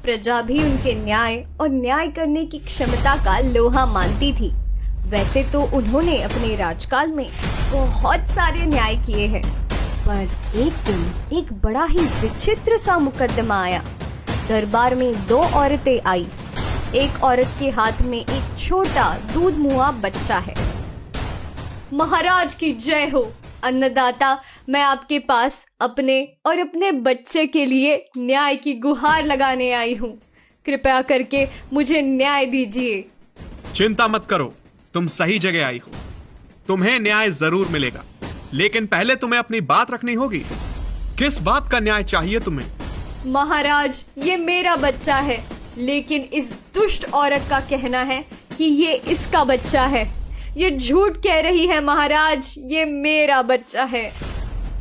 प्रजा भी उनके न्याय और न्याय करने की क्षमता का लोहा मानती थी। वैसे तो उन्होंने अपने राजकाल में बहुत सारे न्याय किए हैं, पर एक दिन एक बड़ा ही विचित्र सा मुकदमा आया। दरबार में 2 औरतें आई। एक औरत के हाथ में एक छोटा दूध मुआ बच्चा है। महाराज की जय हो। अन्नदाता, मैं आपके पास अपने और अपने बच्चे के लिए न्याय की गुहार लगाने आई हूँ। कृपया करके मुझे न्याय दीजिए। चिंता मत करो, तुम सही जगह आई हो। तुम्हें न्याय जरूर मिलेगा, लेकिन पहले तुम्हें अपनी बात रखनी होगी। किस बात का न्याय चाहिए तुम्हें? महाराज, ये मेरा बच्चा है, लेकिन इस दुष्ट औरत का कहना है कि ये इसका बच्चा है। ये झूठ कह रही है महाराज, ये मेरा बच्चा है।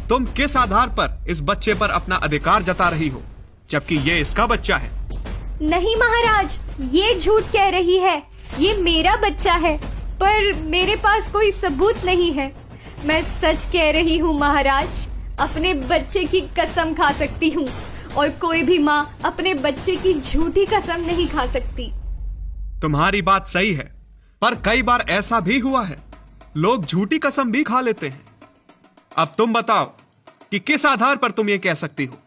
तुम किस आधार पर इस बच्चे पर अपना अधिकार जता रही हो, जबकि ये इसका बच्चा है? नहीं महाराज, ये झूठ कह रही है। ये मेरा बच्चा है, पर मेरे पास कोई सबूत नहीं है। मैं सच कह रही हूँ महाराज। अपने बच्चे की कसम खा सकती हूँ, और कोई भी माँ अपने बच्चे की झूठी कसम नहीं खा सकती। तुम्हारी बात सही है, पर कई बार ऐसा भी हुआ है, लोग झूठी कसम भी खा लेते हैं। अब तुम बताओ कि किस आधार पर तुम ये कह सकती हो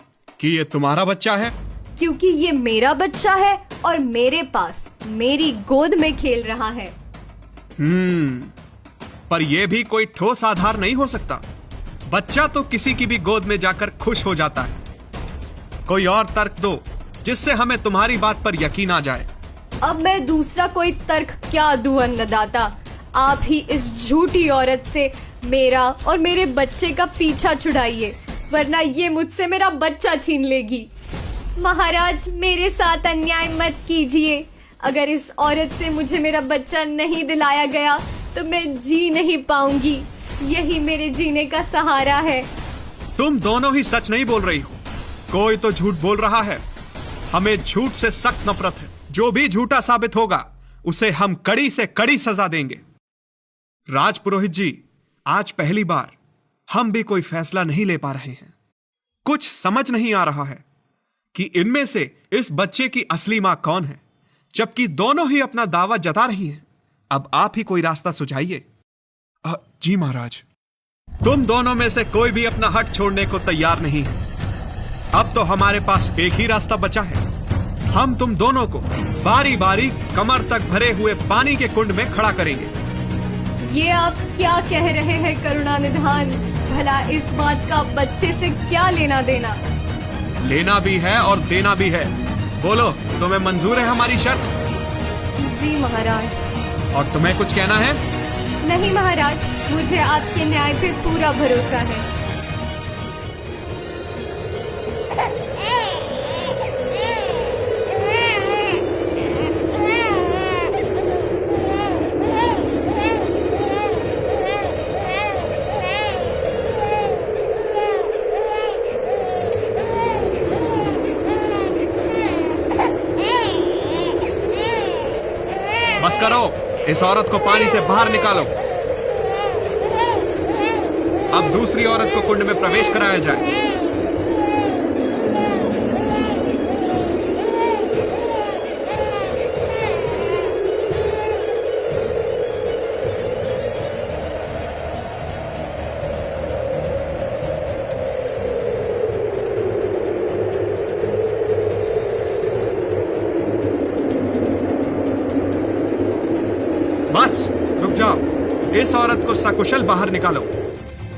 कि ये तुम्हारा बच्चा है? क्योंकि ये मेरा बच्चा है और मेरे पास मेरी गोद में खेल रहा है। पर यह भी कोई ठोस आधार नहीं हो सकता। बच्चा तो किसी की भी गोद में जाकर खुश हो जाता है। कोई और तर्क दो जिससे हमें तुम्हारी बात पर यकीन आ जाए। अब मैं दूसरा कोई तर्क क्या दूं अन्नदाता? आप ही इस झूठी औरत से मेरा और मेरे बच्चे का पीछा छुड़ाइए, वरना ये मुझसे मेरा बच्चा छीन लेगी। महाराज, मेरे साथ अन्याय मत कीजिए। अगर इस औरत से मुझे मेरा बच्चा नहीं दिलाया गया तो मैं जी नहीं पाऊंगी। यही मेरे जीने का सहारा है। तुम दोनों ही सच नहीं बोल रही हो, कोई तो झूठ बोल रहा है। हमें झूठ से सख्त नफरत है। जो भी झूठा साबित होगा उसे हम कड़ी से कड़ी सजा देंगे। राजपुरोहित जी, आज पहली बार हम भी कोई फैसला नहीं ले पा रहे हैं। कुछ समझ नहीं आ रहा है कि इनमें से इस बच्चे की असली मां कौन है, जबकि दोनों ही अपना दावा जता रही हैं। अब आप ही कोई रास्ता सुझाइए। जी महाराज। तुम दोनों में से कोई भी अपना हट छोड़ने को तैयार नहीं है। अब तो हमारे पास एक ही रास्ता बचा है। हम तुम दोनों को बारी बारी कमर तक भरे हुए पानी के कुंड में खड़ा करेंगे। ये आप क्या कह रहे हैं करुणानिधान? भला इस बात का बच्चे से क्या लेना देना? लेना भी है और देना भी है। बोलो, तुम्हें मंजूर है हमारी शर्त? जी महाराज। और तुम्हें कुछ कहना है? नहीं महाराज, मुझे आपके न्याय पे पूरा भरोसा है। बस करो, इस औरत को पानी से बाहर निकालो। अब दूसरी औरत को कुंड में प्रवेश कराया जाए। बस रुक जाओ, इस औरत को सकुशल बाहर निकालो।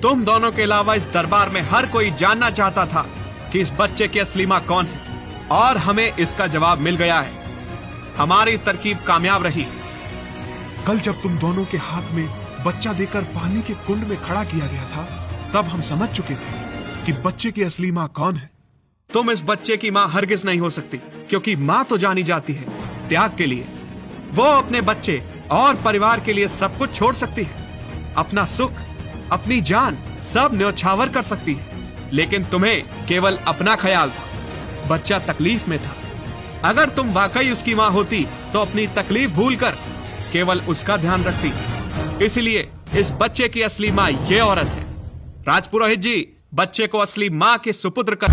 तुम दोनों के अलावा इस दरबार में हर कोई जानना चाहता था कि इस बच्चे की असली मां कौन है, और हमें इसका जवाब मिल गया है। हमारी तरकीब कामयाब रही। कल जब तुम दोनों के हाथ में बच्चा देकर पानी के कुंड में खड़ा किया गया था, तब हम समझ चुके थे कि बच्चे की असली मां कौन है। तुम इस बच्चे की मां हरगिज नहीं हो सकती, क्योंकि मां तो जानी जाती है त्याग के लिए। वो अपने बच्चे और परिवार के लिए सब कुछ छोड़ सकती है। अपना सुख, अपनी जान सब न्यौछावर कर सकती है। लेकिन तुम्हें केवल अपना ख्याल था। बच्चा तकलीफ में था। अगर तुम वाकई उसकी मां होती तो अपनी तकलीफ भूलकर केवल उसका ध्यान रखती। इसलिए इस बच्चे की असली मां ये औरत है। राजपुरोहित जी, बच्चे को असली मां के सुपुत्र कर